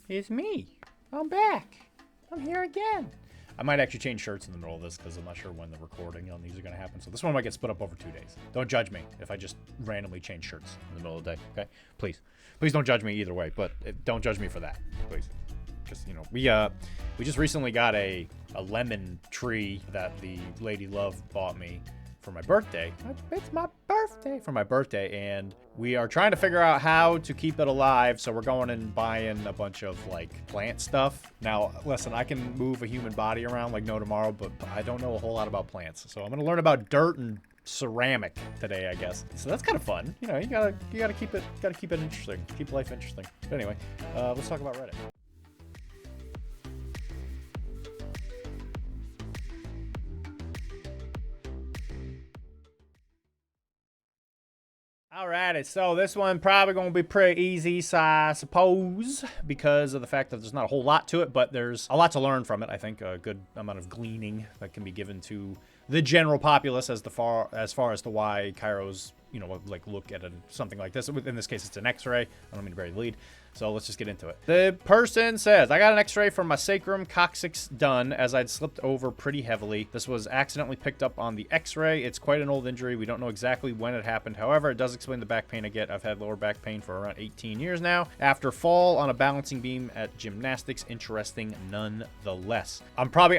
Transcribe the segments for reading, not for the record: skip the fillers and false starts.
It's me. I'm back. I'm here again. I might actually change shirts in the middle of this because I'm not sure when the recording on these are going to happen. So this one might get split up over 2 days. Don't judge me if I just randomly change shirts in the middle of the day, okay? Please. Please don't judge me either way, but don't judge me for that, please. Because, you know, we just recently got a lemon tree that the lady love bought me for my birthday. It's my birthday. For my birthday, and we are trying to figure out how to keep it alive, so we're going and buying a bunch of, like, plant stuff. Now, listen, I can move a human body around like no tomorrow, but I don't know a whole lot about plants. So I'm going to learn about dirt and ceramic today, I guess. So that's kind of fun. You know, you gotta keep it interesting. Keep life interesting. But anyway, let's talk about Reddit. Alrighty, so this one probably going to be pretty easy, so I suppose, because of the fact that there's not a whole lot to it, but there's a lot to learn from it. I think a good amount of gleaning that can be given to the general populace as far as to why chiros, you know, like look at something like this. In this case, it's an X-ray. I don't mean to bury the lead. So let's just get into it. The person says, I got an X-ray from my sacrum coccyx done as I'd slipped over pretty heavily. This was accidentally picked up on the X-ray. It's quite an old injury. We don't know exactly when it happened. However, it does explain the back pain I get. I've had lower back pain for around 18 years now. After fall on a balancing beam at gymnastics. Interesting nonetheless. I'm definitely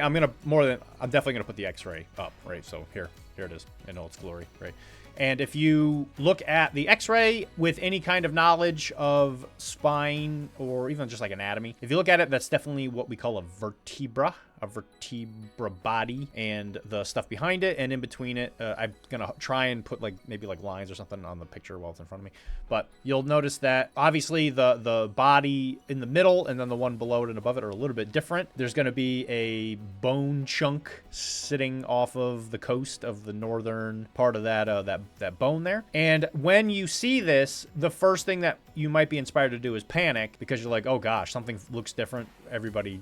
gonna put the X-ray up, right? So here it is in all its glory, right? And if you look at the X-ray with any kind of knowledge of spine or even just like anatomy, if you look at it, that's definitely what we call a vertebra body, and the stuff behind it and in between it. I'm gonna try and put maybe lines or something on the picture while it's in front of me, but you'll notice that obviously the body in the middle and then the one below it and above it are a little bit different. There's gonna be a bone chunk sitting off of the coast of the northern part of that bone there. And when you see this, the first thing that you might be inspired to do is panic, because you're like, oh gosh, something looks different. Everybody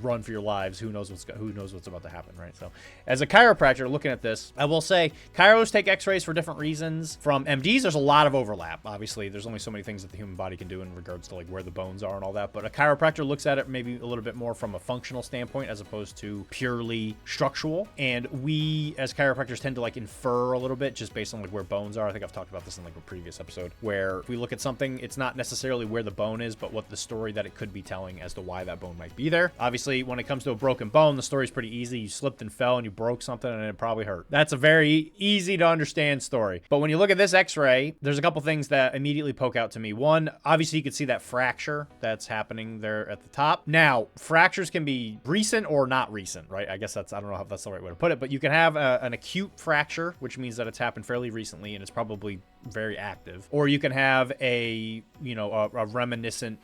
run for your lives. Who knows what's about to happen, right? So as a chiropractor looking at this, I will say chiros take x-rays for different reasons. From MDs, there's a lot of overlap. Obviously, there's only so many things that the human body can do in regards to where the bones are and all that, but a chiropractor looks at it maybe a little bit more from a functional standpoint as opposed to purely structural. And we as chiropractors tend to infer a little bit just based on where bones are. I think I've talked about this in a previous episode, where if we look at something, it's not necessarily where the bone is, but what the story that it could be telling as to why that bone might be there. Obviously, when it comes to a broken bone, the story's pretty easy. You slipped and fell and you broke something and it probably hurt. That's a very easy to understand story. But when you look at this x-ray, there's a couple things that immediately poke out to me. One, obviously you can see that fracture that's happening there at the top. Now, fractures can be recent or not recent, right? I guess I don't know if that's the right way to put it, but you can have an acute fracture, which means that it's happened fairly recently and it's probably very active. Or you can have a reminiscent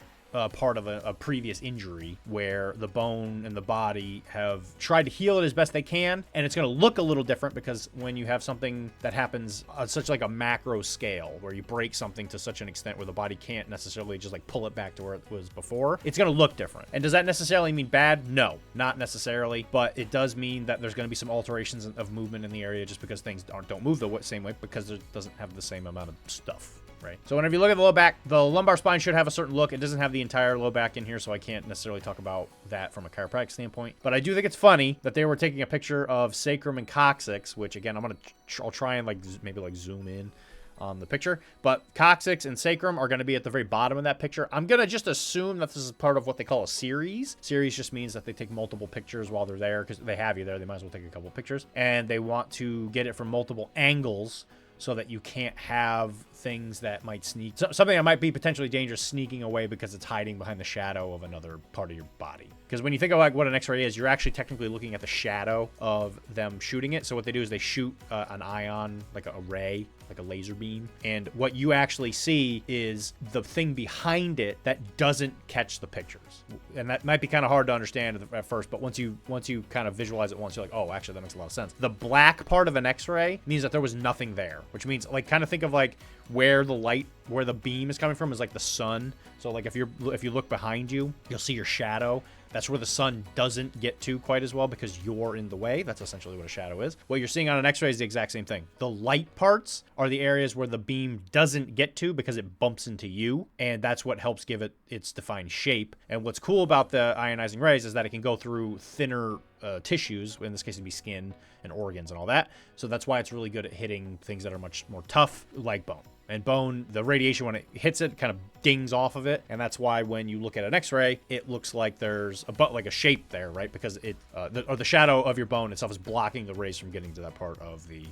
part of a previous injury where the bone and the body have tried to heal it as best they can, and it's going to look a little different because when you have something that happens on such a macro scale, where you break something to such an extent where the body can't necessarily just pull it back to where it was before, it's going to look different. And does that necessarily mean bad? No, not necessarily, but it does mean that there's going to be some alterations of movement in the area just because things don't move the same way, because it doesn't have the same amount of stuff. Right. So whenever you look at the low back, the lumbar spine should have a certain look. It doesn't have the entire low back in here, so I can't necessarily talk about that from a chiropractic standpoint. But I do think it's funny that they were taking a picture of sacrum and coccyx, which again, I'll try and maybe zoom in on the picture. But coccyx and sacrum are going to be at the very bottom of that picture. I'm going to just assume that this is part of what they call a series. Series just means that they take multiple pictures while they're there, because they have you there. They might as well take a couple pictures. And they want to get it from multiple angles so that you can't have things that might something that might be potentially dangerous sneaking away because it's hiding behind the shadow of another part of your body. Because when you think of what an x-ray is, you're actually technically looking at the shadow of them shooting it. So what they do is they shoot an ion, like a ray, like a laser beam. And what you actually see is the thing behind it that doesn't catch the pictures. And that might be kind of hard to understand at first, but once you kind of visualize it once, you're like, oh, actually, that makes a lot of sense. The black part of an x-ray means that there was nothing there, which means kind of think of where the light where the beam is coming from is like the sun. So like if you look behind you, you'll see your shadow. That's where the sun doesn't get to quite as well because you're in the way. That's essentially what a shadow is. What you're seeing on an x-ray is the exact same thing. The light parts are the areas where the beam doesn't get to because it bumps into you, and that's what helps give it its defined shape. And what's cool about the ionizing rays is that it can go through thinner tissues, in this case it'd be skin and organs and all that. So that's why it's really good at hitting things that are much more tough, like bone. And bone, the radiation, when it hits it, kind of dings off of it. And that's why when you look at an x-ray, it looks like there's like a shape there, right? Because the shadow of your bone itself is blocking the rays from getting to that part of the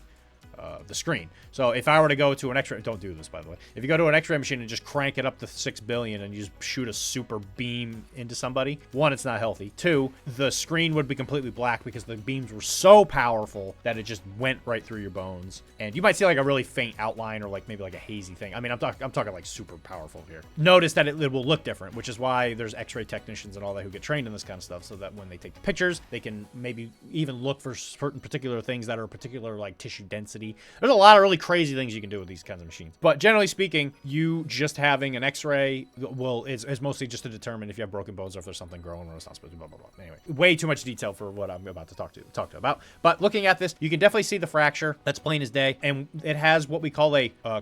screen. So if I were to go to an x-ray, don't do this, by the way. If you go to an x-ray machine and just crank it up to 6 billion and you just shoot a super beam into somebody, one, it's not healthy. Two, the screen would be completely black because the beams were so powerful that it just went right through your bones. And you might see like a really faint outline or like maybe like a hazy thing. I mean, I'm talking like super powerful here. Notice that it will look different, which is why there's x-ray technicians and all that who get trained in this kind of stuff, so that when they take the pictures, they can maybe even look for certain particular things that are particular like tissue density. There's a lot of really crazy things you can do with these kinds of machines. But generally speaking, you just having an x-ray is mostly just to determine if you have broken bones or if there's something growing or it's not supposed to, blah, blah, blah. Anyway, way too much detail for what I'm about to talk to about. But looking at this, you can definitely see the fracture. That's plain as day. And it has what we call a I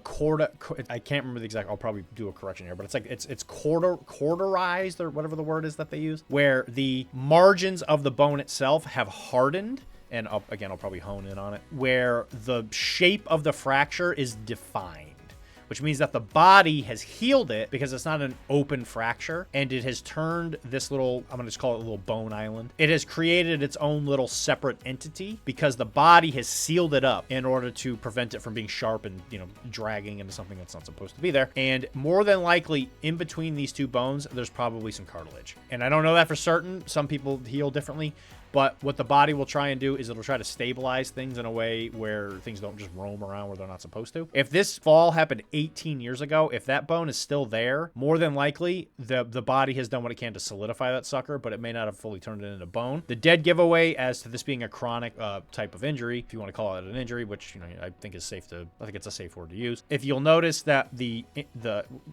can't remember the exact, I'll probably do a correction here, but it's like, it's cauterized or whatever the word is that they use, where the margins of the bone itself have hardened. And again, I'll probably hone in on it, where the shape of the fracture is defined, which means that the body has healed it because it's not an open fracture, and it has turned this little, I'm going to just call it a little bone island. It has created its own little separate entity because the body has sealed it up in order to prevent it from being sharp and, dragging into something that's not supposed to be there. And more than likely, in between these two bones, there's probably some cartilage. And I don't know that for certain. Some people heal differently. But what the body will try and do is it'll try to stabilize things in a way where things don't just roam around where they're not supposed to. If this fall happened 18 years ago, if that bone is still there, more than likely the body has done what it can to solidify that sucker, but it may not have fully turned it into bone. The dead giveaway as to this being a chronic type of injury, if you want to call it an injury, which I think is safe to, I think it's a safe word to use. If you'll notice that the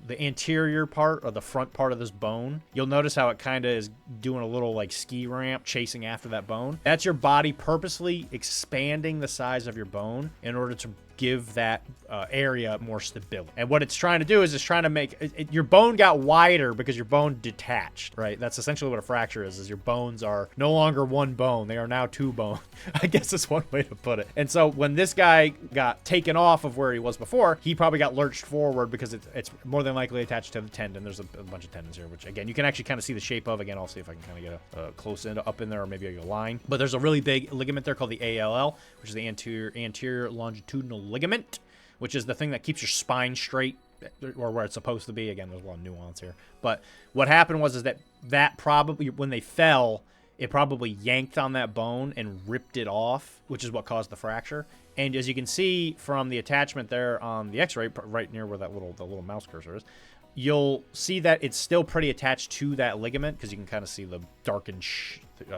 anterior part or the front part of this bone, you'll notice how it kind of is doing a little like ski ramp chasing after that bone. That's your body purposely expanding the size of your bone in order to give that area more stability. And what it's trying to do is it's trying to make your bone got wider because your bone detached, right? That's essentially what a fracture is your bones are no longer one bone. They are now two bones. I guess that's one way to put it. And so when this guy got taken off of where he was before, he probably got lurched forward because it's more than likely attached to the tendon. There's a bunch of tendons here, which again, you can actually kind of see the shape of. Again, I'll see if I can kind of get a close up in there or maybe a line. But there's a really big ligament there called the ALL, which is the anterior longitudinal ligament, which is the thing that keeps your spine straight or where it's supposed to be. Again, there's a lot of nuance here. But what happened was that probably, when they fell, it probably yanked on that bone and ripped it off, which is what caused the fracture. And as you can see from the attachment there on the x-ray, right near where the little mouse cursor is, you'll see that it's still pretty attached to that ligament because you can kind of see the darkened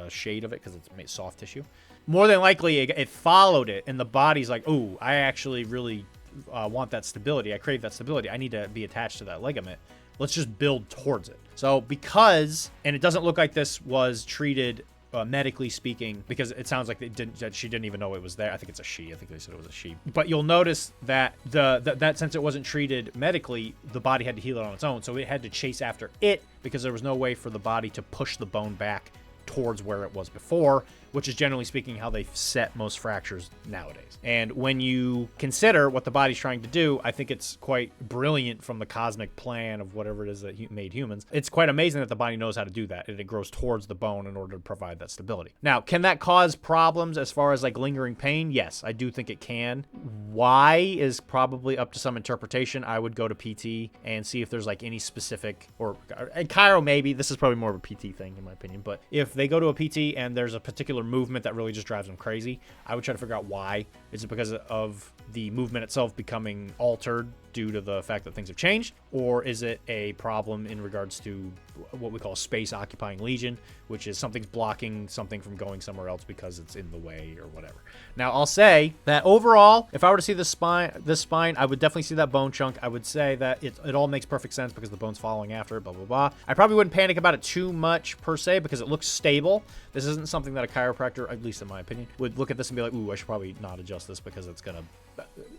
shade of it because it's made soft tissue. More than likely, it followed it, and the body's like, "Ooh, I actually really want that stability. I crave that stability. I need to be attached to that ligament. Let's just build towards it." So and it doesn't look like this was treated medically speaking, because it sounds like that she didn't even know it was there. I think it's a she. I think they said it was a she. But you'll notice that that since it wasn't treated medically, the body had to heal it on its own. So it had to chase after it because there was no way for the body to push the bone back towards where it was before, which is generally speaking how they set most fractures nowadays. And when you consider what the body's trying to do, I think it's quite brilliant from the cosmic plan of whatever it is that made humans. It's quite amazing that the body knows how to do that, and it grows towards the bone in order to provide that stability. Now, can that cause problems as far as like lingering pain? Yes, I do think it can. Why is probably up to some interpretation. I would go to PT and see if there's like any specific, and chiro maybe, this is probably more of a PT thing in my opinion, but if they go to a PT and there's a particular movement that really just drives them crazy, I would try to figure out why. Is it because of the movement itself becoming altered due to the fact that things have changed, or is it a problem in regards to what we call a space occupying lesion, which is something's blocking something from going somewhere else because it's in the way or whatever. Now, I'll say that overall, if I were to see this spine, I would definitely see that bone chunk. I would say that it all makes perfect sense because the bone's following after it, blah, blah, blah. I probably wouldn't panic about it too much per se because it looks stable. This isn't something that a chiropractor, at least in my opinion, would look at this and be like, ooh, I should probably not adjust this because it's going to,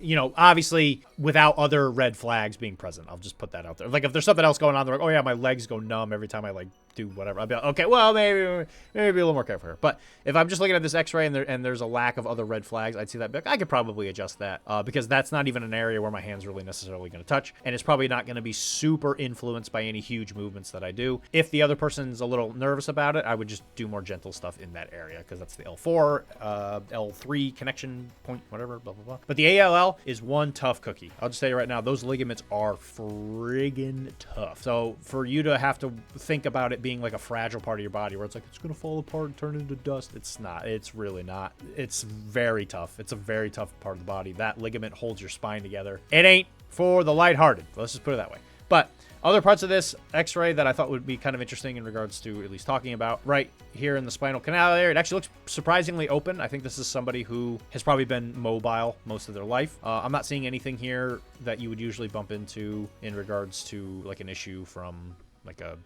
you know, obviously without other red flags being present. I'll just put that out there. Like if there's something else going on, they're like, oh yeah, my legs go numb every time I like do whatever. I'll be like, okay, well, maybe be a little more careful here. But if I'm just looking at this x-ray and there's a lack of other red flags, I'd see that. I could probably adjust that because that's not even an area where my hand's really necessarily going to touch. And it's probably not going to be super influenced by any huge movements that I do. If the other person's a little nervous about it, I would just do more gentle stuff in that area because that's the L4, L3 connection point, whatever, blah, blah, blah. But the ALL is one tough cookie. I'll just tell you right now, those ligaments are friggin' tough. So for you to have to think about it being like a fragile part of your body where it's like, it's going to fall apart and turn into dust. It's not. It's really not. It's very tough. It's a very tough part of the body. That ligament holds your spine together. It ain't for the lighthearted. Let's just put it that way. But other parts of this x-ray that I thought would be kind of interesting in regards to at least talking about right here in the spinal canal area, it actually looks surprisingly open. I think this is somebody who has probably been mobile most of their life. I'm not seeing anything here that you would usually bump into in regards to like an issue from like a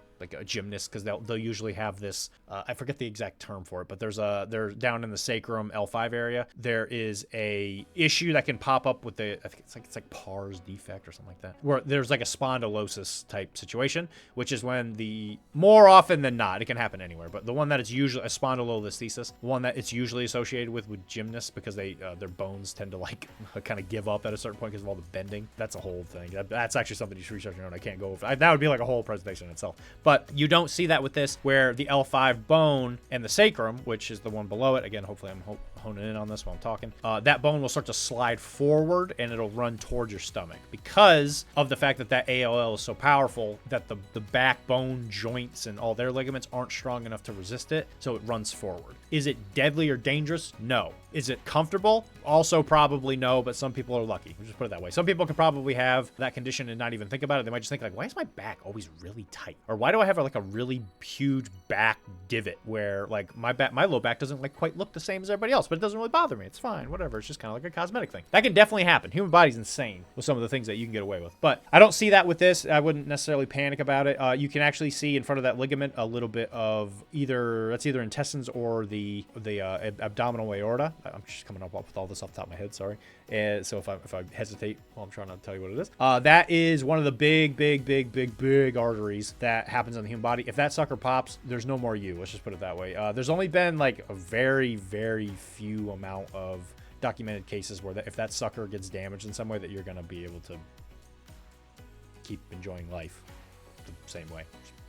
gymnast, because they'll usually have this I forget the exact term for it, but they're down in the sacrum L5 area. There is a issue that can pop up with I think it's like Parr's defect or something like that, where there's like a spondylosis type situation, which is when more often than not, it can happen anywhere, but the one that it's usually a spondylolisthesis, one that it's usually associated with gymnasts because their bones tend to like kind of give up at a certain point because of all the bending. That's a whole thing. That's actually something you should research on your own. I can't go over. That would be like a whole presentation in itself. But you don't see that with this, where the L5 bone and the sacrum, which is the one below it, again, hopefully I'm honing in on this while I'm talking, that bone will start to slide forward and it'll run towards your stomach because of the fact that ALL is so powerful that the backbone joints and all their ligaments aren't strong enough to resist it, so it runs forward. Is it deadly or dangerous? No. Is it comfortable? Also probably no, but some people are lucky. We'll just put it that way. Some people could probably have that condition and not even think about it. They might just think like, why is my back always really tight? Or why do I have like a really huge back divot where like my low back doesn't like quite look the same as everybody else, but it doesn't really bother me. It's fine, whatever. It's just kind of like a cosmetic thing. That can definitely happen. Human body's insane with some of the things that you can get away with. But I don't see that with this. I wouldn't necessarily panic about it. You can actually see in front of that ligament a little bit of either intestines or the abdominal aorta. I'm just coming up with all this off the top of my head, sorry. So if I hesitate while I'm trying to tell you what it is, that is one of the big arteries that happens on the human body. If that sucker pops, there's no more you. Let's just put it that way. There's only been like a very few amount of documented cases where if that sucker gets damaged in some way, that you're going to be able to keep enjoying life the same way.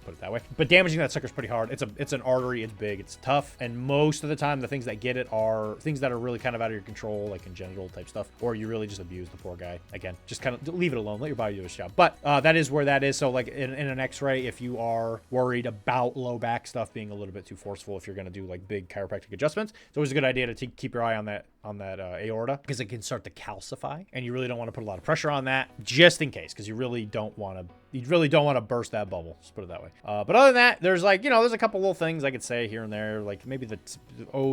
Put it that way. But damaging that sucker's pretty hard. It's an artery, it's big, it's tough, and most of the time the things that get it are things that are really kind of out of your control, like congenital type stuff, or you really just abuse the poor guy. Again, just kind of leave it alone, let your body do its job. But that is where that is. So like in an x-ray, if you are worried about low back stuff being a little bit too forceful, if you're going to do like big chiropractic adjustments, it's always a good idea to keep your eye on that aorta, because it can start to calcify, and you really don't want to put a lot of pressure on that, just in case, because you really don't want to burst that bubble. Just put it that way. But other than that, there's like, there's a couple little things I could say here and there, like maybe the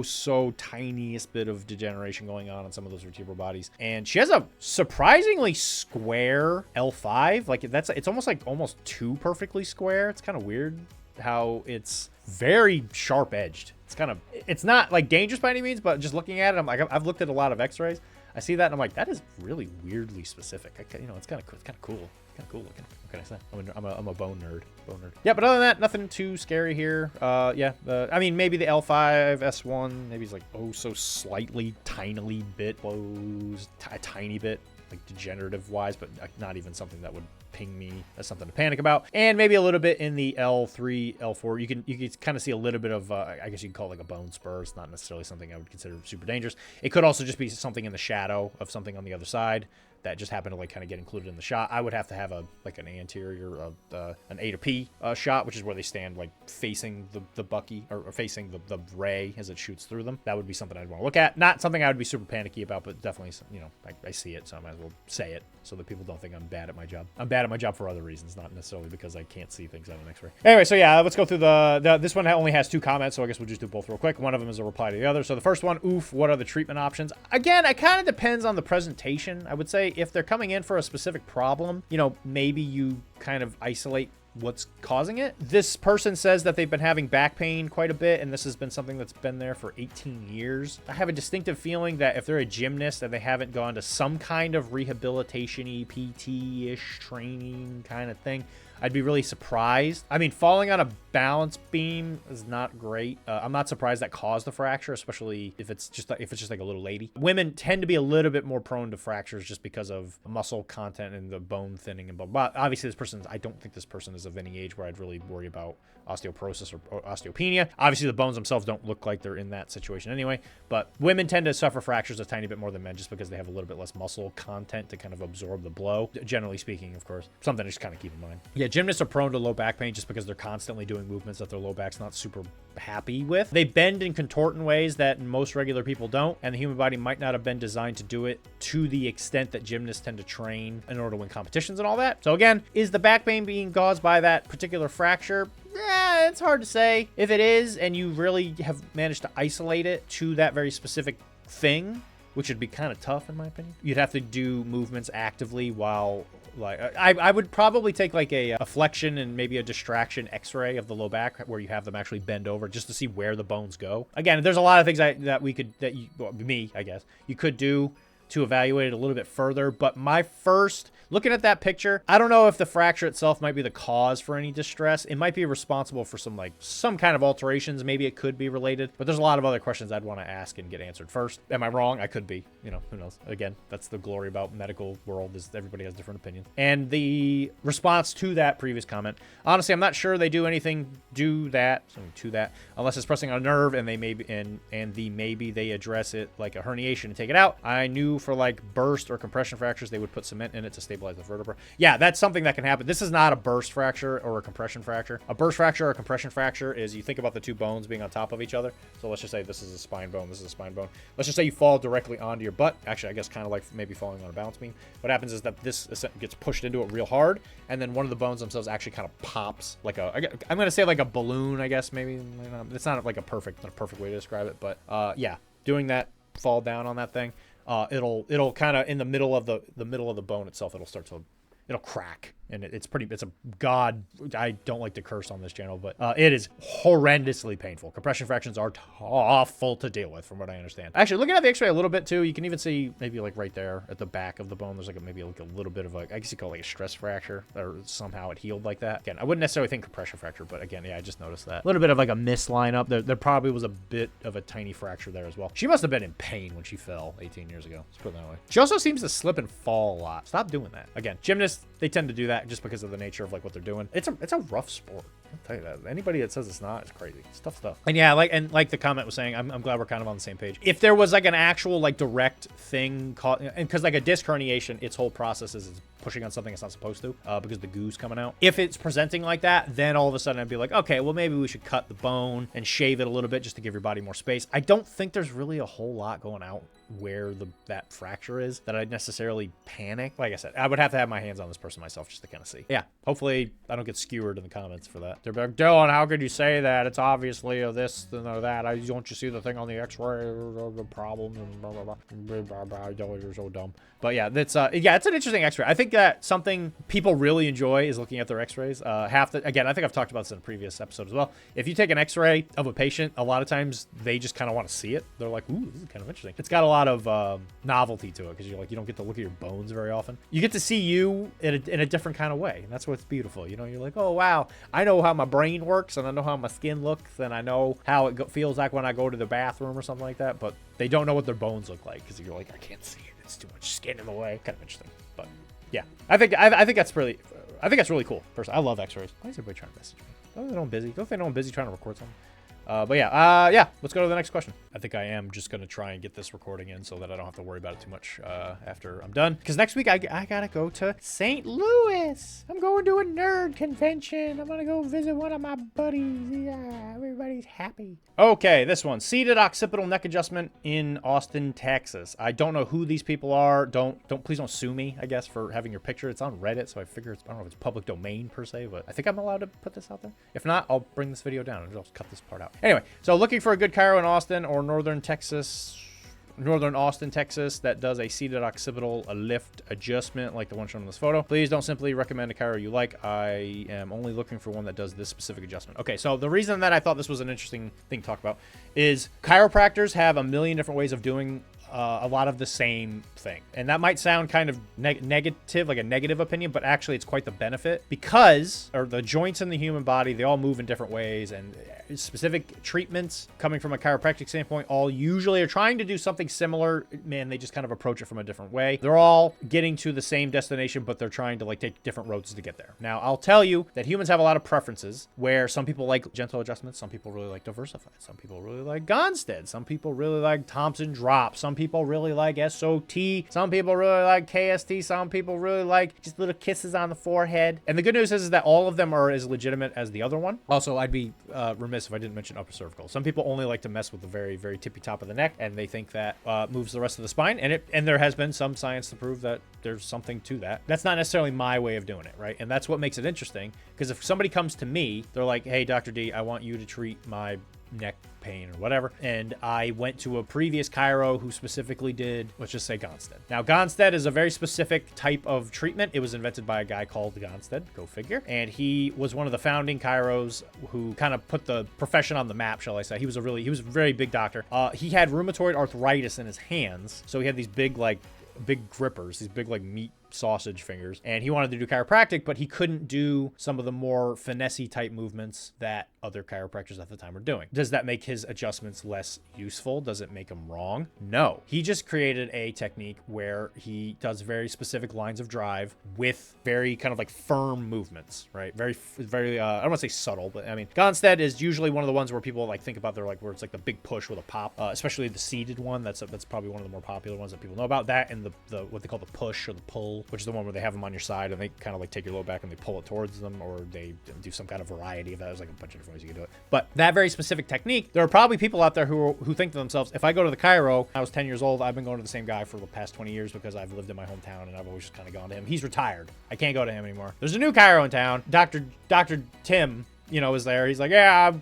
so tiniest bit of degeneration going on some of those vertebral bodies. And she has a surprisingly square L5. Like it's almost too perfectly square. It's kind of weird how it's very sharp edged. It's not like dangerous by any means, but just looking at it, I'm like, I've looked at a lot of x-rays. I see that and I'm like, that is really weirdly specific. It's kind of cool. It's kind of cool looking. What can I say? I'm a bone nerd. Yeah, but other than that, nothing too scary here. I mean, maybe the L5 S1, maybe it's like so slightly, tinily bit blows, a tiny bit, like degenerative wise, but not even something that would ping me as something to panic about. And maybe a little bit in the L3, L4. You can kind of see a little bit of, I guess you can call it like a bone spur. It's not necessarily something I would consider super dangerous. It could also just be something in the shadow of something on the other side that just happen to like kind of get included in the shot. I would have to have like an anterior an A to P shot, which is where they stand like facing the bucky or facing the ray as it shoots through them. That would be something I'd want to look at. Not something I would be super panicky about, but definitely, you know, I see it, so I might as well say it so that people don't think I'm bad at my job. I'm bad at my job for other reasons, not necessarily because I can't see things on an X-ray. Anyway, so yeah, let's go through this one only has 2 comments, so I guess we'll just do both real quick. One of them is a reply to the other. So the first one, oof, what are the treatment options? Again, it kind of depends on the presentation. I would say if they're coming in for a specific problem, you know, maybe you kind of isolate what's causing it. This person says that they've been having back pain quite a bit, and this has been something that's been there for 18 years. I have a distinctive feeling that if they're a gymnast and they haven't gone to some kind of rehabilitation-y, PT-ish training kind of thing, I'd be really surprised. I mean, falling on a balance beam is not great. I'm not surprised that caused the fracture, especially if it's just like a little lady. Women tend to be a little bit more prone to fractures just because of muscle content and the bone thinning and blah, blah. Obviously, I don't think this person is of any age where I'd really worry about osteoporosis or osteopenia. Obviously, the bones themselves don't look like they're in that situation anyway, but women tend to suffer fractures a tiny bit more than men just because they have a little bit less muscle content to kind of absorb the blow. Generally speaking, of course, something to just kind of keep in mind. Yeah, gymnasts are prone to low back pain just because they're constantly doing movements that their low back's not super happy with. They bend and contort in ways that most regular people don't, and the human body might not have been designed to do it to the extent that gymnasts tend to train in order to win competitions and all that. So again, is the back pain being caused by that particular fracture? Yeah, it's hard to say. If it is, and you really have managed to isolate it to that very specific thing, which would be kind of tough in my opinion, you'd have to do movements actively while, like, I would probably take like a flexion and maybe a distraction x-ray of the low back where you have them actually bend over just to see where the bones go. Again, there's a lot of things you could do to evaluate it a little bit further, but my first looking at that picture, I don't know if the fracture itself might be the cause for any distress. It might be responsible for some kind of alterations. Maybe it could be related, but there's a lot of other questions I'd want to ask and get answered first. Am I wrong? I could be, you know, who knows? Again, that's the glory about medical world, is everybody has different opinions. And the response to that previous comment, honestly, I'm not sure they do anything to that unless it's pressing on a nerve, and they maybe they address it like a herniation and take it out. I knew for like burst or compression fractures, they would put cement in it to stabilize the vertebra. Yeah, that's something that can happen. This is not a burst fracture or a compression fracture. A burst fracture or a compression fracture is, you think about the 2 bones being on top of each other. So let's just say this is a spine bone, this is a spine bone. Let's just say you fall directly onto your butt. Actually, I guess kind of like maybe falling on a balance beam. What happens is that this gets pushed into it real hard, and then one of the bones themselves actually kind of pops like I'm going to say like a balloon, I guess, maybe. It's not like a perfect way to describe it, but yeah, doing that, fall down on that thing, it'll kind of in the middle of the bone itself, it'll crack, and it's a god. I don't like to curse on this channel, but it is horrendously painful. Compression fractures are awful to deal with, from what I understand. Actually, looking at the x-ray a little bit too, you can even see maybe like right there at the back of the bone, there's maybe a little bit of I guess you call it like a stress fracture, or somehow it healed like that. Again, I wouldn't necessarily think compression fracture, but again, yeah, I just noticed that. A little bit of like a misline up. There probably was a bit of a tiny fracture there as well. She must have been in pain when she fell 18 years ago. Let's put it that way. She also seems to slip and fall a lot. Stop doing that. Again, gymnasts, they tend to do that just because of the nature of like what they're doing. It's a rough sport. I'll tell you that. Anybody that says it's not, it's crazy. It's tough stuff. And yeah, like the comment was saying, I'm glad we're kind of on the same page. If there was like an actual like direct thing called, and because like a disc herniation, its whole process is pushing on something it's not supposed to, because the goo's coming out. If it's presenting like that, then all of a sudden I'd be like, okay, well maybe we should cut the bone and shave it a little bit just to give your body more space. I don't think there's really a whole lot going out where that fracture is that I'd necessarily panic. Like I said, I would have to have my hands on this person myself just to kind of see. Yeah, hopefully I don't get skewered in the comments for that. They're like, Dylan, how could you say that? It's obviously a this or that. Don't you see the thing on the x-ray, the problem, and blah, blah, blah. You're so dumb. But yeah, it's an interesting x-ray. I think that something people really enjoy is looking at their x-rays. Again, I think I've talked about this in a previous episode as well. If you take an x-ray of a patient, a lot of times they just kind of want to see it. They're like, ooh, this is kind of interesting. It's got a lot of novelty to it, because you don't get to look at your bones very often. You get to see you in a different kind of way, and that's what's beautiful. You know, you're like, oh wow, I know how my brain works, and I know how my skin looks, and I know how it feels like when I go to the bathroom or something like that. But they don't know what their bones look like, because you're like, I can't see it. It's too much skin in the way. Kind of interesting, but yeah, I think that's really cool. Personally, I love x-rays. Why is everybody trying to message me? Don't they know I'm busy? Don't they know I'm busy trying to record something? But yeah, let's go to the next question. I think I am just going to try and get this recording in so that I don't have to worry about it too much after I'm done. Because next week I got to go to St. Louis. I'm going to a nerd convention. I'm going to go visit one of my buddies. Yeah, everybody's happy. Okay, this one. Seated occipital neck adjustment in Austin, Texas. I don't know who these people are. Please don't sue me, I guess, for having your picture. It's on Reddit, so I figure I don't know if it's public domain per se, but I think I'm allowed to put this out there. If not, I'll bring this video down and I'll cut this part out. Anyway, so looking for a good chiro in Austin or northern Austin, Texas that does a seated occipital lift adjustment like the one shown in this photo. Please don't simply recommend a chiro you like. I am only looking for one that does this specific adjustment. Okay, so the reason that I thought this was an interesting thing to talk about is chiropractors have a million different ways of doing a lot of the same thing. And that might sound kind of negative, like a negative opinion, but actually it's quite the benefit because the joints in the human body, they all move in different ways, and specific treatments coming from a chiropractic standpoint all usually are trying to do something similar. Man, they just kind of approach it from a different way. They're all getting to the same destination, but they're trying to like take different roads to get there. Now, I'll tell you that humans have a lot of preferences where some people like gentle adjustments, some people really like diversified, some people really like Gonstead, some people really like Thompson drop, some people really like SOT, some people really like KST, some people really like just little kisses on the forehead. And the good news is that all of them are as legitimate as the other one. Also, I'd be remiss if I didn't mention upper cervical. Some people only like to mess with the very, very tippy top of the neck, and they think that moves the rest of the spine. And there has been some science to prove that there's something to that. That's not necessarily my way of doing it, right? And that's what makes it interesting, because if somebody comes to me, they're like, hey, Dr. D, I want you to treat my neck pain or whatever, and I went to a previous chiro who specifically did, let's just say, Gonstead. Now, Gonstead is a very specific type of treatment. It was invented by a guy called Gonstead, go figure, and he was one of the founding chiros who kind of put the profession on the map, shall I say. He was a very big doctor. He had rheumatoid arthritis in his hands, so he had these big grippers, these big like meat sausage fingers, and he wanted to do chiropractic, but he couldn't do some of the more finessey type movements that other chiropractors at the time were doing. Does that make his adjustments less useful? Does it make them wrong? No. He just created a technique where he does very specific lines of drive with very kind of like firm movements, right? Very, I don't want to say subtle, but I mean, Gonstead is usually one of the ones where people like think about, they're like, where it's like the big push with a pop, especially the seated one. That's probably one of the more popular ones that people know about. That and the what they call the push or the pull, which is the one where they have them on your side and they kind of like take your low back and they pull it towards them, or they do some kind of variety of that. There's like a bunch of different ways you can do it. But that very specific technique, there are probably people out there who think to themselves, if I go to the chiro, I was 10 years old, I've been going to the same guy for the past 20 years because I've lived in my hometown and I've always just kind of gone to him. He's retired. I can't go to him anymore. There's a new chiro in town. Dr. Tim, is there. He's like, yeah,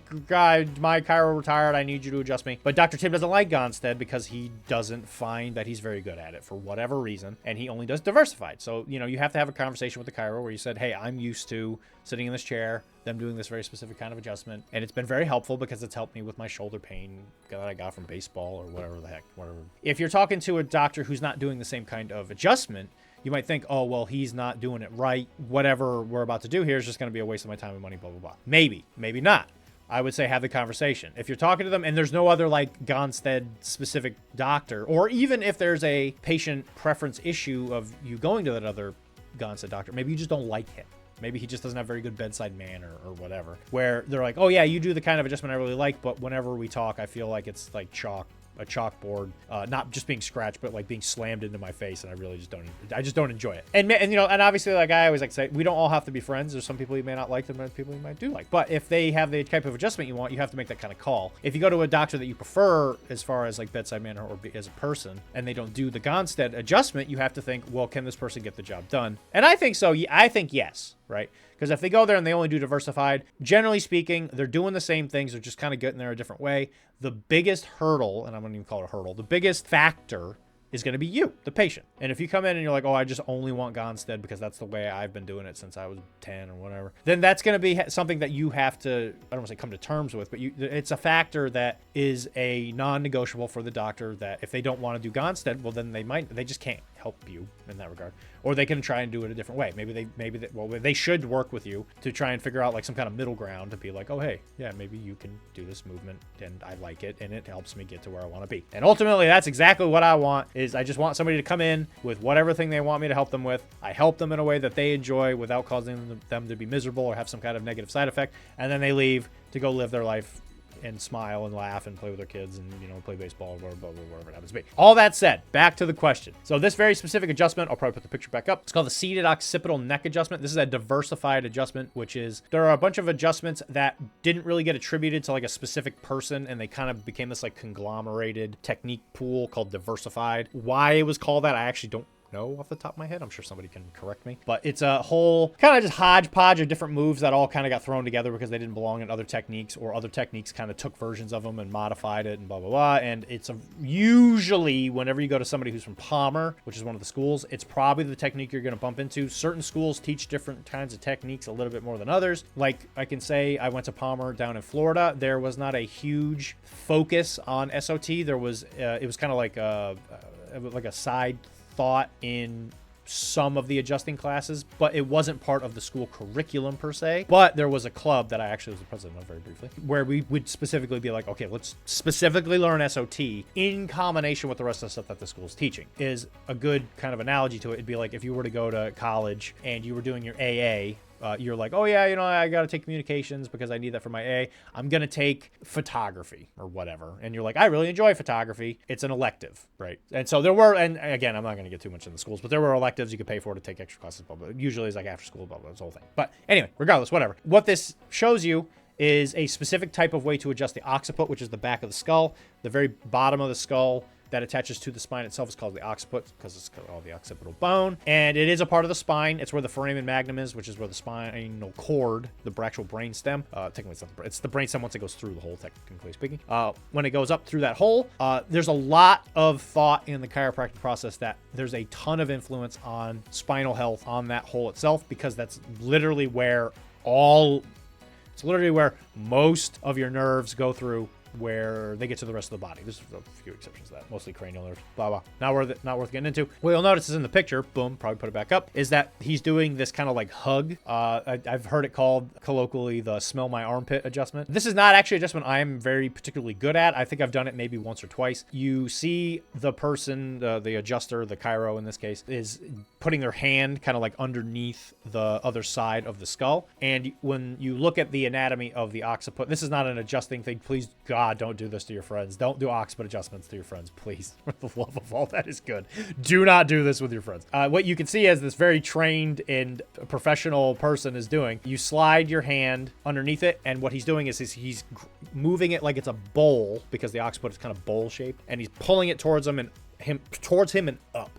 my chiro retired. I need you to adjust me. But Dr. Tim doesn't like Gonstead because he doesn't find that he's very good at it for whatever reason. And he only does diversified. So, you have to have a conversation with the chiro where you said, hey, I'm used to sitting in this chair, them doing this very specific kind of adjustment. And it's been very helpful because it's helped me with my shoulder pain that I got from baseball or whatever the heck. If you're talking to a doctor who's not doing the same kind of adjustment, you might think, oh, well, he's not doing it right. Whatever we're about to do here is just going to be a waste of my time and money, blah, blah, blah. Maybe not. I would say have the conversation. If you're talking to them and there's no other like Gonstead specific doctor, or even if there's a patient preference issue of you going to that other Gonstead doctor, maybe you just don't like him. Maybe he just doesn't have very good bedside manner or whatever, where they're like, oh yeah, you do the kind of adjustment I really like, but whenever we talk, I feel like it's like a chalkboard, not just being scratched, but like being slammed into my face, and I really just don't enjoy it. And obviously, like I always like to say, we don't all have to be friends. There's some people you may not like, and there's people you might do like. But if they have the type of adjustment you want, you have to make that kind of call. If you go to a doctor that you prefer as far as like bedside manner or as a person, and they don't do the Gonstead adjustment, you have to think, well, can this person get the job done? And I think so. I think yes, right? Because if they go there and they only do diversified, generally speaking, they're doing the same things. They're just kind of getting there a different way. The biggest hurdle, and I'm going to even call it a hurdle, the biggest factor is going to be you, the patient. And if you come in and you're like, oh, I just only want Gonstead because that's the way I've been doing it since I was 10 or whatever, then that's going to be something that you have to, I don't want to say come to terms with, but it's a factor that is a non-negotiable for the doctor, that if they don't want to do Gonstead, well, then they just can't help you in that regard. Or they can try and do it a different way. Maybe they should work with you to try and figure out like some kind of middle ground to be like, oh, hey, yeah, maybe you can do this movement and I like it and it helps me get to where I want to be. And ultimately, that's exactly what I want. Is I just want somebody to come in with whatever thing they want me to help them with. I help them in a way that they enjoy without causing them to be miserable or have some kind of negative side effect. And then they leave to go live their life and smile and laugh and play with their kids and, you know, play baseball or whatever it happens to be. All that said, back to the question. So this very specific adjustment, I'll probably put the picture back up. It's called the seated occipital neck adjustment. This is a diversified adjustment, which is there are a bunch of adjustments that didn't really get attributed to like a specific person, and they kind of became this like conglomerated technique pool called diversified. Why it was called that, I actually don't know off the top of my head. I'm sure somebody can correct me, but it's a whole kind of just hodgepodge of different moves that all kind of got thrown together because they didn't belong in other techniques, or other techniques kind of took versions of them and modified it and blah, blah, blah. And it's usually whenever you go to somebody who's from Palmer, which is one of the schools, it's probably the technique you're going to bump into. Certain schools teach different kinds of techniques a little bit more than others. Like I can say I went to Palmer down in Florida. There was not a huge focus on SOT. There was, it was kind of like a side thought in some of the adjusting classes, but it wasn't part of the school curriculum per se. But there was a club that I actually was the president of very briefly, where we would specifically be like, okay, let's specifically learn SOT in combination with the rest of the stuff that the school's teaching. Is a good kind of analogy to it. It'd be like if you were to go to college and you were doing your AA, you're like, oh yeah, you know, I got to take communications because I need that for my A. I'm going to take photography or whatever. And you're like, I really enjoy photography. It's an elective, right? And so there were, and again, I'm not going to get too much in the schools, but there were electives you could pay for to take extra classes, blah, blah. Usually it's like after school, blah, blah, this whole thing. But anyway, regardless, whatever. What this shows you is a specific type of way to adjust the occiput, which is the back of the skull. The very bottom of the skull that attaches to the spine itself is called the occiput because it's called the occipital bone. And it is a part of the spine. It's where the foramen magnum is, which is where the spinal cord, the actual brain stem, technically it's not it's the brain stem once it goes through the hole, technically speaking. When it goes up through that hole, there's a lot of thought in the chiropractic process that there's a ton of influence on spinal health on that hole itself, because that's literally where it's literally where most of your nerves go through, where they get to the rest of the body. There's a few exceptions to that, mostly cranial nerves, blah, blah. Not worth getting into. What you'll notice is in the picture, boom, probably put it back up, is that he's doing this kind of like hug. I've heard it called colloquially the smell my armpit adjustment. This is not actually an adjustment I'm very particularly good at. I think I've done it maybe once or twice. You see the person, the adjuster, the chiro in this case, is putting their hand kind of like underneath the other side of the skull. And when you look at the anatomy of the occiput, this is not an adjusting thing. Please, God, don't do this to your friends. Don't do occiput adjustments to your friends, please. For the love of all that is good. Do not do this with your friends. What you can see as this very trained and professional person is doing, you slide your hand underneath it, and what he's doing is he's moving it like it's a bowl, because the occiput is kind of bowl shaped, and he's pulling it towards him and up.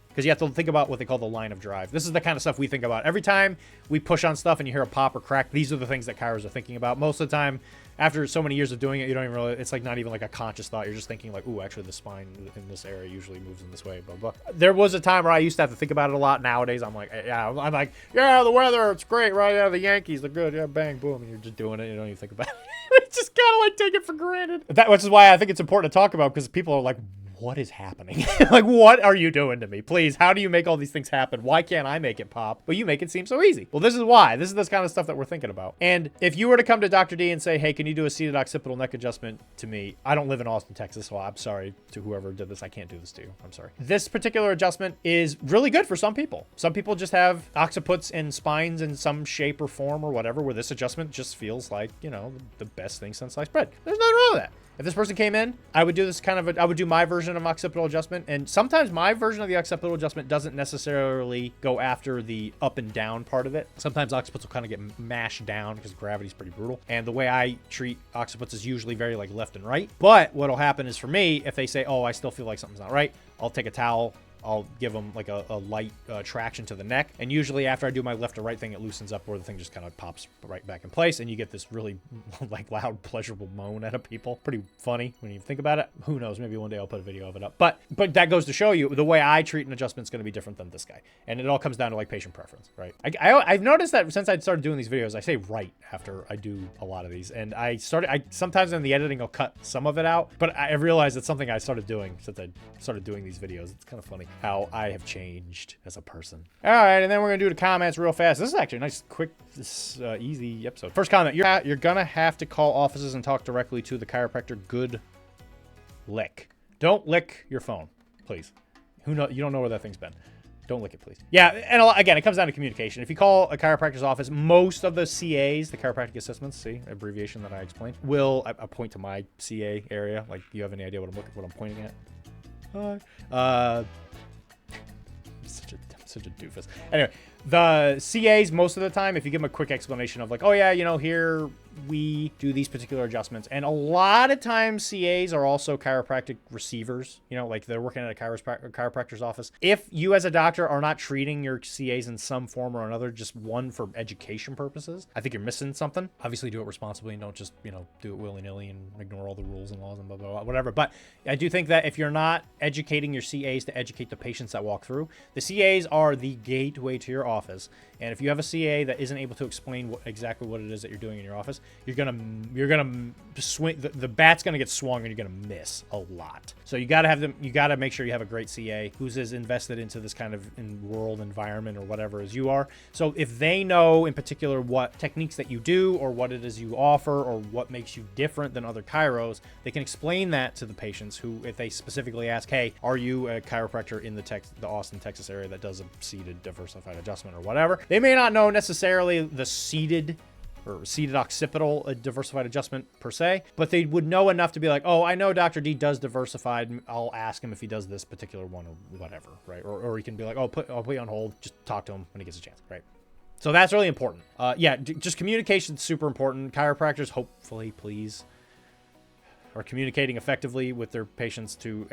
Because you have to think about what they call the line of drive. This is the kind of stuff we think about. Every time we push on stuff and you hear a pop or crack, these are the things that chiros are thinking about. Most of the time, after so many years of doing it, you don't even really, it's like not even like a conscious thought. You're just thinking like, ooh, actually the spine in this area usually moves in this way, blah, blah. There was a time where I used to have to think about it a lot. Nowadays, I'm like, yeah, the weather, it's great, right? Yeah, the Yankees, they're good. Yeah, bang, boom. And you're just doing it. You don't even think about it. It's just kind of like take it for granted. Which is why I think it's important to talk about, because people are like, what is happening? Like, what are you doing to me? Please, how do you make all these things happen? Why can't I make it pop? But you make it seem so easy. Well, this is why. This is this kind of stuff that we're thinking about. And if you were to come to Dr. D and say, hey, can you do a seated occipital neck adjustment to me? I don't live in Austin, Texas, so I'm sorry to whoever did this. I can't do this to you. I'm sorry. This particular adjustment is really good for some people. Some people just have occiputs and spines in some shape or form or whatever, where this adjustment just feels like, you know, the best thing since sliced bread. There's nothing wrong with that. If this person came in, I would do this I would do my version of occipital adjustment. And sometimes my version of the occipital adjustment doesn't necessarily go after the up and down part of it. Sometimes occipits will kind of get mashed down because gravity's pretty brutal. And the way I treat occipits is usually very like left and right. But what'll happen is, for me, if they say, oh, I still feel like something's not right, I'll take a towel, I'll give them like a light traction to the neck. And usually after I do my left or right thing, it loosens up where the thing just kind of pops right back in place. And you get this really like loud, pleasurable moan out of people. Pretty funny when you think about it. Who knows? Maybe one day I'll put a video of it up. But that goes to show you the way I treat an adjustment is going to be different than this guy. And it all comes down to like patient preference, right? I've noticed that since I started doing these videos, I say right after I do a lot of these. And sometimes in the editing, I'll cut some of it out. But I realized it's something I started doing since I started doing these videos. It's kind of funny how I have changed as a person. All right, and then we're gonna do the comments real fast. This is actually a nice, quick, easy episode. First comment: you're gonna have to call offices and talk directly to the chiropractor. Good lick. Don't lick your phone, please. Who know? You don't know where that thing's been. Don't lick it, please. Yeah, and again, it comes down to communication. If you call a chiropractor's office, most of the CAs, the chiropractic assessments, see, abbreviation that I explained, will I point to my CA area. Like, do you have any idea what I'm pointing at? I'm such a doofus. Anyway, the CAs, most of the time, if you give them a quick explanation of like, oh yeah, here we do these particular adjustments. And a lot of times CAs are also chiropractic receivers, like they're working at a chiropractor's office. If you as a doctor are not treating your CAs in some form or another, just one for education purposes, I think you're missing something. Obviously do it responsibly and don't just, do it willy-nilly and ignore all the rules and laws and blah, blah, blah, whatever. But I do think that if you're not educating your CAs to educate the patients that walk through, the CAs are the gateway to your office. And if you have a CA that isn't able to explain exactly what it is that you're doing in your office, you're gonna swing. The bat's gonna get swung, and you're gonna miss a lot. So you gotta have them. You gotta make sure you have a great CA who's as invested into this kind of world environment or whatever as you are. So if they know in particular what techniques that you do, or what it is you offer, or what makes you different than other chiros, they can explain that to the patients. Who, if they specifically ask, "Hey, are you a chiropractor in the Austin, Texas area that does a seated diversified adjustment or whatever?" They may not know necessarily the seated occipital diversified adjustment per se, but they would know enough to be like, oh, I know Dr. D does diversified. I'll ask him if he does this particular one or whatever, right? Or he can be like, oh, I'll put you on hold. Just talk to him when he gets a chance, right? So that's really important. Just communication is super important. Chiropractors, hopefully, please, are communicating effectively with their patients to,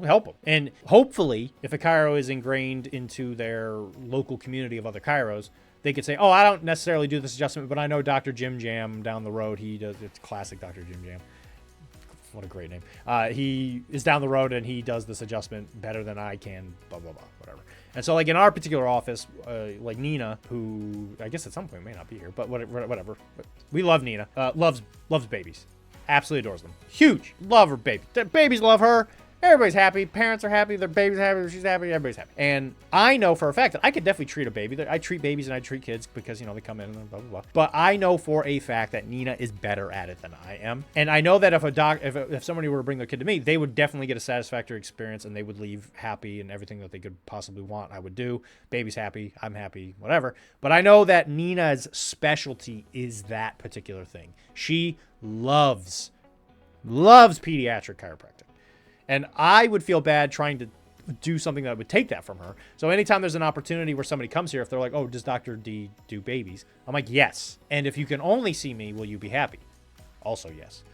help them. And hopefully, if a chiro is ingrained into their local community of other chiros, they could say, oh, I don't necessarily do this adjustment, but I know Dr. Jim Jam down the road. He does. It's classic Dr. Jim Jam. What a great name. He is down the road and he does this adjustment better than I can, blah, blah, blah, whatever. And so like in our particular office, like Nina, who I guess at some point may not be here, but whatever. We love Nina, loves babies. Absolutely adores them. Huge. Love her baby. The babies love her. Everybody's happy. Parents are happy. Their baby's happy. She's happy. Everybody's happy. And I know for a fact that I could definitely treat a baby. I treat babies and I treat kids because, they come in and blah, blah, blah. But I know for a fact that Nina is better at it than I am. And I know that if somebody were to bring their kid to me, they would definitely get a satisfactory experience and they would leave happy, and everything that they could possibly want, I would do. Baby's happy. I'm happy. Whatever. But I know that Nina's specialty is that particular thing. She loves pediatric chiropractic. And I would feel bad trying to do something that would take that from her. So anytime there's an opportunity where somebody comes here, if they're like, oh, does Dr. D do babies? I'm like, yes. And if you can only see me, will you be happy? Also, yes.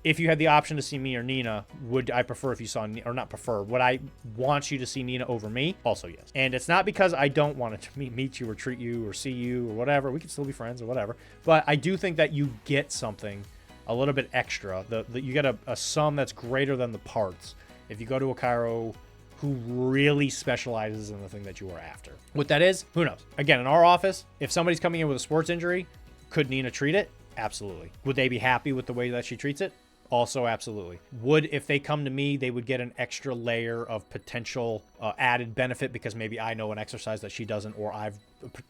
If you had the option to see me or Nina, would I prefer if you saw, or not prefer, would I want you to see Nina over me? Also, yes. And it's not because I don't want to meet you or treat you or see you or whatever. We can still be friends or whatever. But I do think that you get something a little bit extra. You get a sum that's greater than the parts if you go to a chiro who really specializes in the thing that you are after. What that is, who knows? Again, in our office, if somebody's coming in with a sports injury, could Nina treat it? Absolutely. Would they be happy with the way that she treats it? Also, absolutely. If they come to me, they would get an extra layer of potential added benefit because maybe I know an exercise that she doesn't, or I've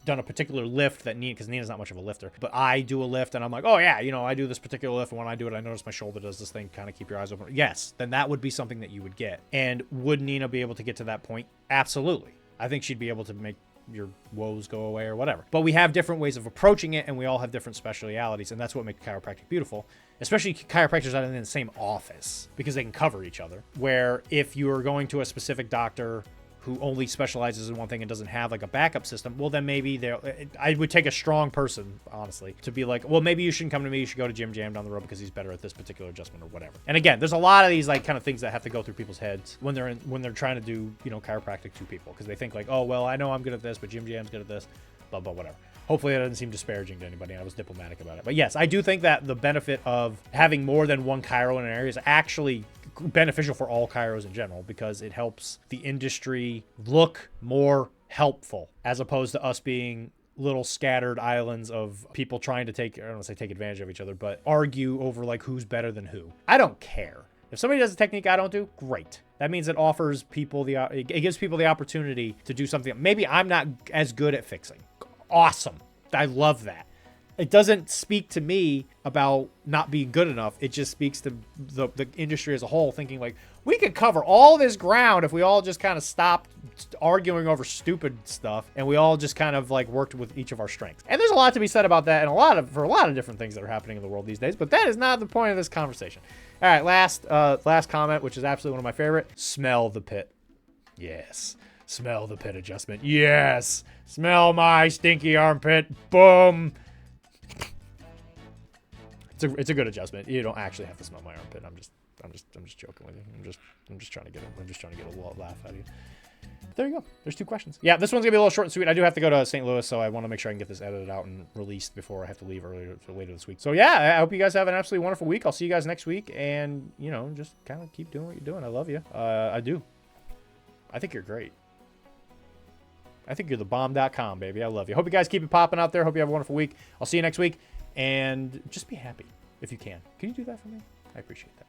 done a particular lift that because Nina's not much of a lifter, but I do a lift and I'm like, oh yeah, I do this particular lift, and when I do it, I notice my shoulder does this thing, kind of keep your eyes open. Yes, then that would be something that you would get. And would Nina be able to get to that point? Absolutely. I think she'd be able to make your woes go away or whatever. But we have different ways of approaching it, and we all have different specialities, and that's what makes chiropractic beautiful. Especially chiropractors that are in the same office, because they can cover each other. Where if you are going to a specific doctor who only specializes in one thing and doesn't have like a backup system, well then maybe I would take a strong person, honestly, to be like, well, maybe you shouldn't come to me, you should go to Jim Jam down the road because he's better at this particular adjustment or whatever. And again, there's a lot of these like kind of things that have to go through people's heads when they're trying to do, chiropractic to people, because they think like, oh well, I know I'm good at this, but Jim Jam's good at this, blah blah whatever. Hopefully that doesn't seem disparaging to anybody. I was diplomatic about it. But yes, I do think that the benefit of having more than one chiro in an area is actually beneficial for all chiros in general, because it helps the industry look more helpful, as opposed to us being little scattered islands of people trying to I don't want to say take advantage of each other, but argue over like who's better than who. I don't care. If somebody does a technique I don't do, great. That means it offers people it gives people the opportunity to do something that maybe I'm not as good at fixing. Awesome. I love that. It doesn't speak to me about not being good enough. It just speaks to the industry as a whole, thinking like, we could cover all this ground if we all just kind of stopped arguing over stupid stuff, and we all just kind of like worked with each of our strengths. And there's a lot to be said about that, and for a lot of different things that are happening in the world these days. But that is not the point of this conversation. All right, last comment, which is absolutely one of my favorite. Smell the pit. Yes. Smell the pit adjustment. Yes. Smell my stinky armpit. Boom. It's a good adjustment. You don't actually have to smell my armpit. I'm just joking with you. I'm just trying to get a little laugh out of you. There you go. There's 2 questions. Yeah, this one's gonna be a little short and sweet. I do have to go to St. Louis, so I want to make sure I can get this edited out and released before I have to leave later this week. So yeah, I hope you guys have an absolutely wonderful week. I'll see you guys next week, and just kind of keep doing what you're doing. I love you. I do. I think you're great. I think you're the bomb.com, baby. I love you. Hope you guys keep it popping out there. Hope you have a wonderful week. I'll see you next week, and just be happy if you can. Can you do that for me? I appreciate that.